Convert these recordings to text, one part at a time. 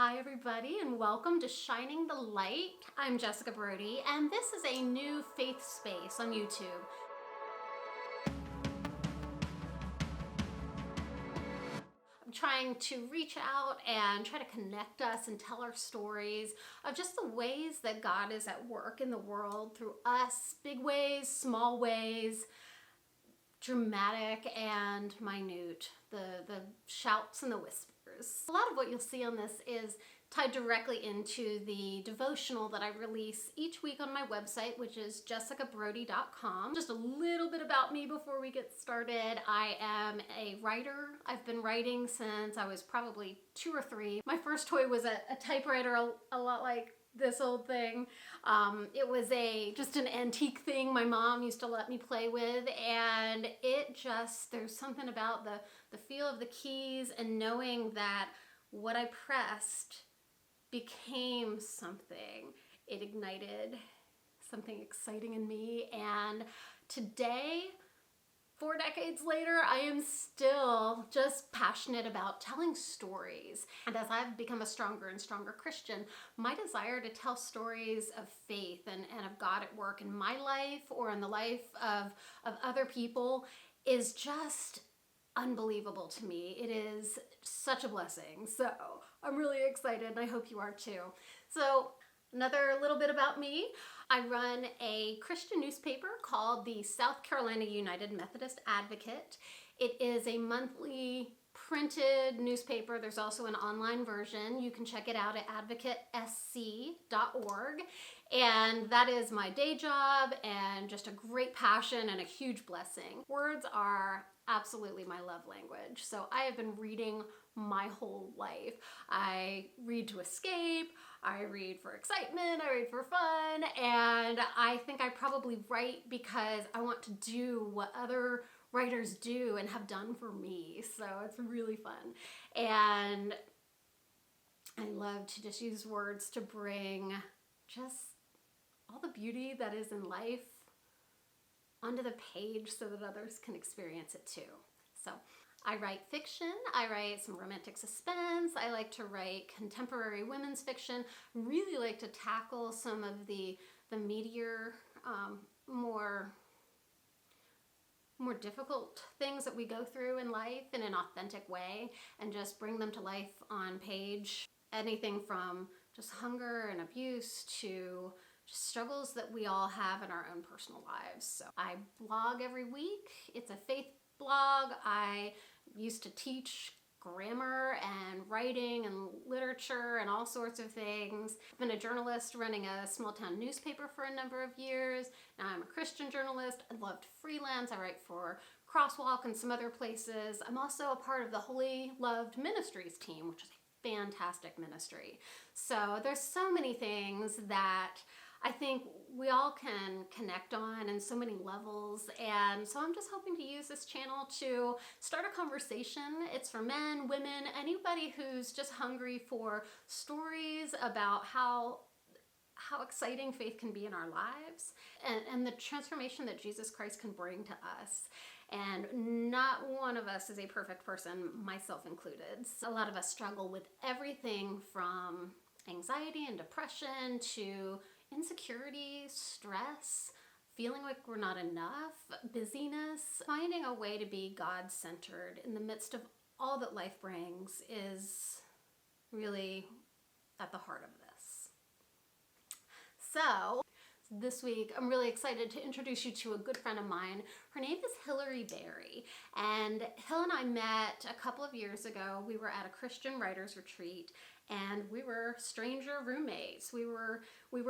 Hi everybody and welcome to Shining the Light. I'm Jessica Brodie and this is a new faith space on YouTube. I'm trying to reach out and try to connect us and tell our stories of just the ways that God is at work in the world through us, big ways, small ways, dramatic and minute, the shouts and the whispers. A lot of what you'll see on this is tied directly into the devotional that I release each week on my website, which is jessicabrodie.com. Just a little bit about me before we get started. I am a writer. I've been writing since I was probably 2 or 3. My first toy was a typewriter, a lot like this old thing. It was just an antique thing my mom used to let me play with, and there's something about the feel of the keys and knowing that what I pressed became something. It ignited something exciting in me, and today, 4 decades later, I am still just passionate about telling stories. And as I've become a stronger and stronger Christian, my desire to tell stories of faith and of God at work in my life or in the life of other people is just unbelievable to me. It is such a blessing. So I'm really excited and I hope you are too. So another little bit about me. I run a Christian newspaper called the South Carolina United Methodist Advocate. It is a monthly printed newspaper. There's also an online version. You can check it out at advocatesc.org. And that is my day job and just a great passion and a huge blessing. Words are absolutely my love language. So I have been reading my whole life. I read to escape, I read for excitement, I read for fun, and I think I probably write because I want to do what other writers do and have done for me. So it's really fun. And I love to just use words to bring just all the beauty that is in life onto the page so that others can experience it too. So I write fiction, I write some romantic suspense, I like to write contemporary women's fiction, really like to tackle some of the meatier, more difficult things that we go through in life in an authentic way and just bring them to life on page. Anything from just hunger and abuse to just struggles that we all have in our own personal lives. So I blog every week. It's a faith blog. I used to teach grammar and writing and literature and all sorts of things. I've been a journalist running a small town newspaper for a number of years. Now I'm a Christian journalist. I love to freelance. I write for Crosswalk and some other places. I'm also a part of the Holy Loved Ministries team, which is a fantastic ministry. So there's so many things that I think we all can connect on in so many levels, and so I'm just hoping to use this channel to start a conversation. It's for men, women, anybody who's just hungry for stories about how exciting faith can be in our lives and the transformation that Jesus Christ can bring to us. And not one of us is a perfect person, myself included. So a lot of us struggle with everything from anxiety and depression to insecurity, stress, feeling like we're not enough, busyness. Finding a way to be God-centered in the midst of all that life brings is really at the heart of this. So this week, I'm really excited to introduce you to a good friend of mine. Her name is Hilarie Barry, and Hill and I met a couple of years ago. We were at a Christian writers retreat, and we were stranger roommates. We were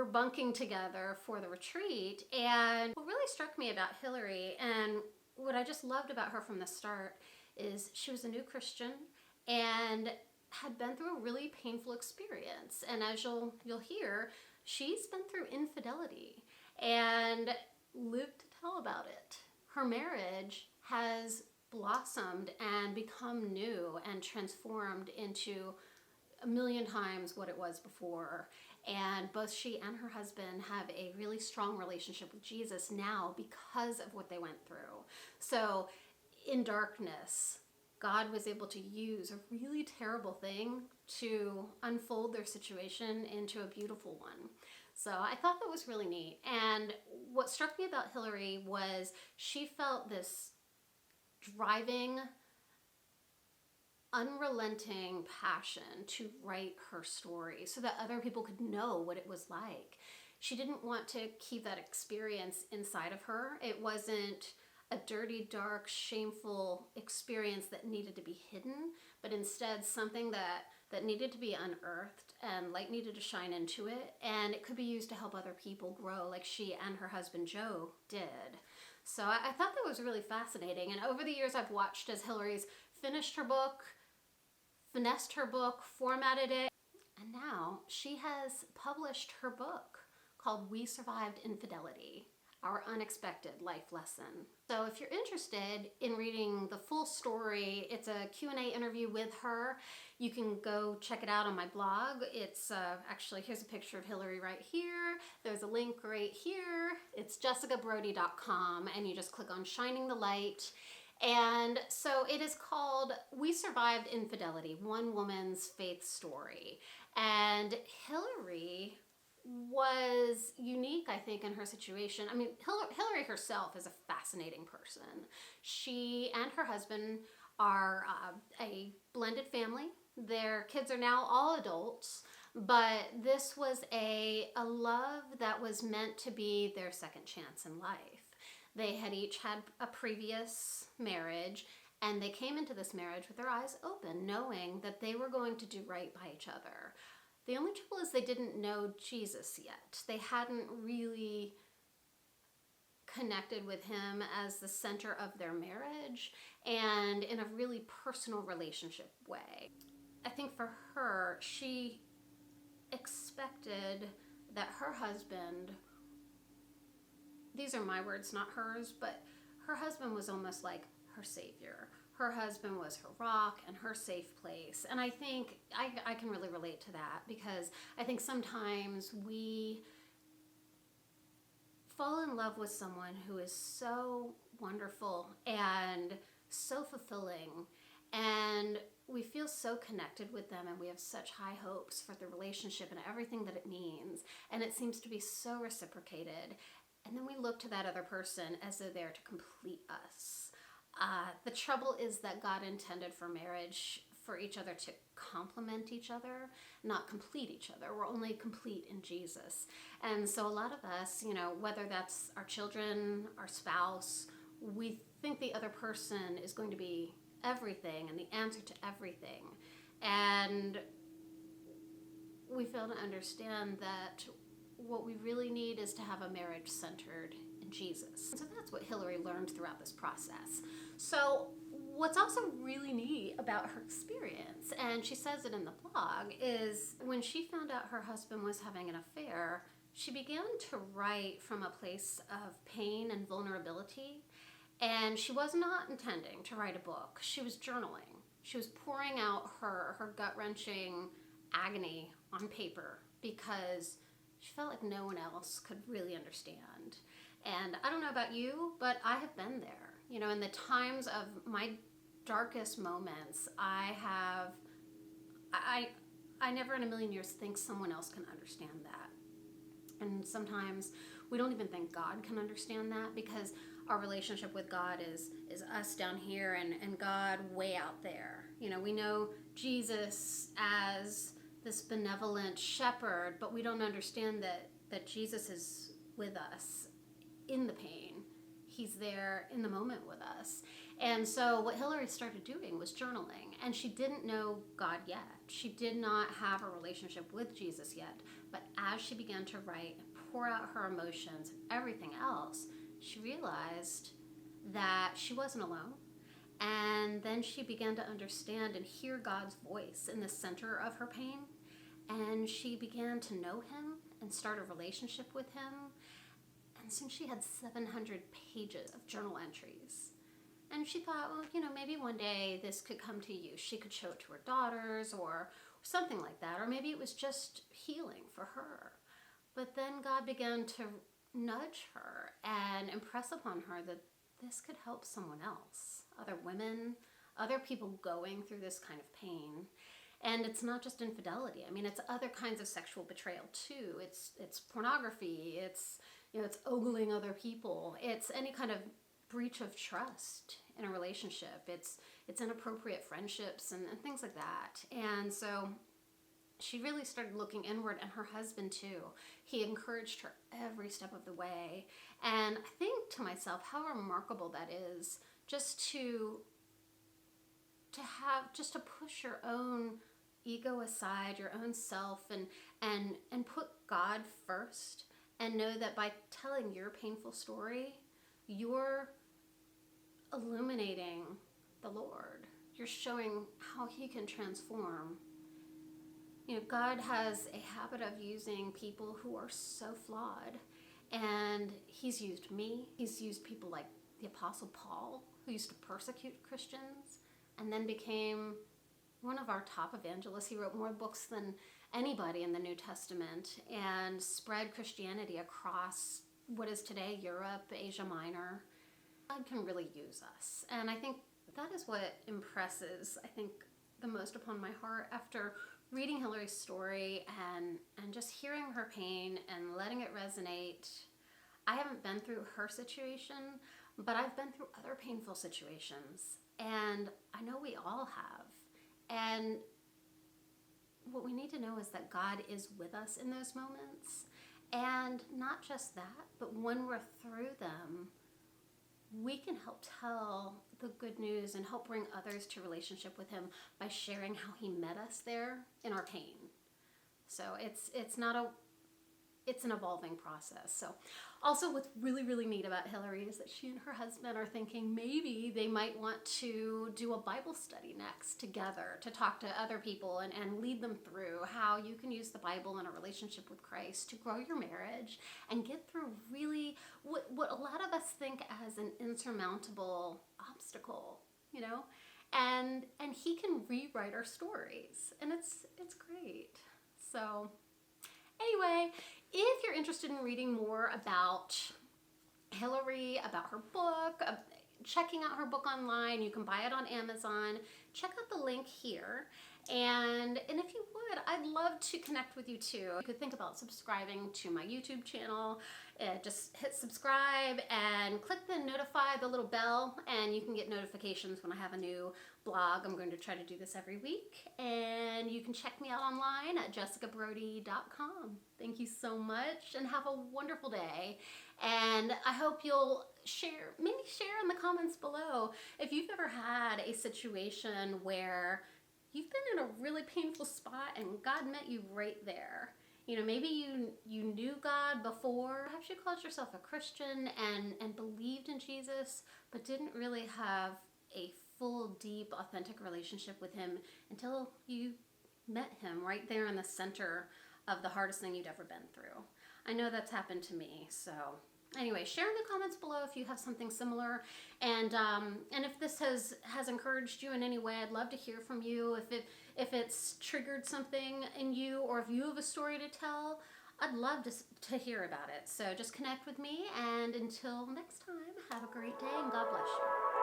bunking together for the retreat, and what really struck me about Hilarie, and what I just loved about her from the start, is she was a new Christian and had been through a really painful experience. And as you'll hear, she's been through infidelity and lived to tell about it. Her marriage has blossomed and become new and transformed into a million times what it was before. And both she and her husband have a really strong relationship with Jesus now because of what they went through. So in darkness, God was able to use a really terrible thing to unfold their situation into a beautiful one. So I thought that was really neat. And what struck me about Hilarie was she felt this driving, unrelenting passion to write her story so that other people could know what it was like. She didn't want to keep that experience inside of her. It wasn't a dirty, dark, shameful experience that needed to be hidden, but instead something that needed to be unearthed and light needed to shine into it, and it could be used to help other people grow like she and her husband Joe did. So I thought that was really fascinating, and over the years I've watched as Hilarie's finished her book, finessed her book, formatted it, and now she has published her book called We Survived Infidelity, Our Unexpected Life Lesson. So if you're interested in reading the full story, it's a Q&A interview with her. You can go check it out on my blog. It's actually, here's a picture of Hilarie right here. There's a link right here. It's jessicabrodie.com, and you just click on Shining the Light. And so it is called We Survived Infidelity, One Woman's Faith Story. And Hilarie was unique, I think, in her situation. I mean, Hilarie herself is a fascinating person. She and her husband are a blended family. Their kids are now all adults, but this was a love that was meant to be their second chance in life. They had each had a previous marriage, and they came into this marriage with their eyes open, knowing that they were going to do right by each other. The only trouble is they didn't know Jesus yet. They hadn't really connected with him as the center of their marriage and in a really personal relationship way. I think for her, she expected that her husband, these are my words, not hers, but her husband was almost like her savior. Her husband was her rock and her safe place. And I think I can really relate to that, because I think sometimes we fall in love with someone who is so wonderful and so fulfilling, and we feel so connected with them, and we have such high hopes for the relationship and everything that it means, and it seems to be so reciprocated. And then we look to that other person as they're there to complete us. The trouble is that God intended for marriage for each other to complement each other, not complete each other. We're only complete in Jesus. And so a lot of us, whether that's our children, our spouse, we think the other person is going to be everything and the answer to everything. And we fail to understand that what we really need is to have a marriage centered in Jesus. So that's what Hilarie learned throughout this process. So what's also really neat about her experience, and she says it in the blog, is when she found out her husband was having an affair, she began to write from a place of pain and vulnerability. And she was not intending to write a book. She was journaling. She was pouring out her gut-wrenching agony on paper because she felt like no one else could really understand. And I don't know about you, but I have been there. In the times of my darkest moments, I never in a million years think someone else can understand that. And sometimes we don't even think God can understand that, because our relationship with God is us down here and God way out there. We know Jesus as this benevolent shepherd, but we don't understand that Jesus is with us in the pain. He's there in the moment with us. And so what Hilarie started doing was journaling, and she didn't know God yet. She did not have a relationship with Jesus yet, but as she began to write and pour out her emotions and everything else, she realized that she wasn't alone. And then she began to understand and hear God's voice in the center of her pain. And she began to know him and start a relationship with him. And soon she had 700 pages of journal entries. And she thought, well, maybe one day this could come to use. She could show it to her daughters or something like that. Or maybe it was just healing for her. But then God began to nudge her and impress upon her that this could help someone else, other women, other people going through this kind of pain. And it's not just infidelity. I mean, it's other kinds of sexual betrayal too. It's pornography. It's ogling other people. It's any kind of breach of trust in a relationship. It's inappropriate friendships and things like that. And so she really started looking inward, and her husband too. He encouraged her every step of the way. And I think to myself how remarkable that is, just to push your own ego aside, your own self, and put God first, and know that by telling your painful story, you're illuminating the Lord. You're showing how he can transform. God has a habit of using people who are so flawed, and he's used me. He's used people like the Apostle Paul, who used to persecute Christians and then became one of our top evangelists. He wrote more books than anybody in the New Testament and spread Christianity across what is today Europe, Asia Minor. God can really use us. And I think that is what impresses, the most upon my heart after reading Hilarie's story and just hearing her pain and letting it resonate. I haven't been through her situation, but I've been through other painful situations, and I know we all have. And what we need to know is that God is with us in those moments. And not just that, but when we're through them, we can help tell the good news and help bring others to relationship with him by sharing how he met us there in our pain. So it's an evolving process. So also what's really, really neat about Hilarie is that she and her husband are thinking maybe they might want to do a Bible study next together, to talk to other people and lead them through how you can use the Bible in a relationship with Christ to grow your marriage and get through really what a lot of us think as an insurmountable obstacle, and he can rewrite our stories, and it's great. So anyway, if you're interested in reading more about Hilarie, about her book, checking out her book online, you can buy it on Amazon. Check out the link here. And if you would, I'd love to connect with you too. You could think about subscribing to my YouTube channel. Just hit subscribe and click the little bell, and you can get notifications when I have a new blog. I'm going to try to do this every week. And you can check me out online at jessicabrodie.com. Thank you so much, and have a wonderful day. And I hope you'll maybe share in the comments below if you've ever had a situation where you've been in a really painful spot and God met you right there. Maybe you knew God before. Perhaps you called yourself a Christian and believed in Jesus, but didn't really have a full, deep, authentic relationship with him until you met him right there in the center of the hardest thing you'd ever been through. I know that's happened to me. So anyway, share in the comments below if you have something similar, and if this has encouraged you in any way. I'd love to hear from you. If it's triggered something in you, or if you have a story to tell, I'd love to hear about it. So just connect with me, and until next time, have a great day, and God bless you.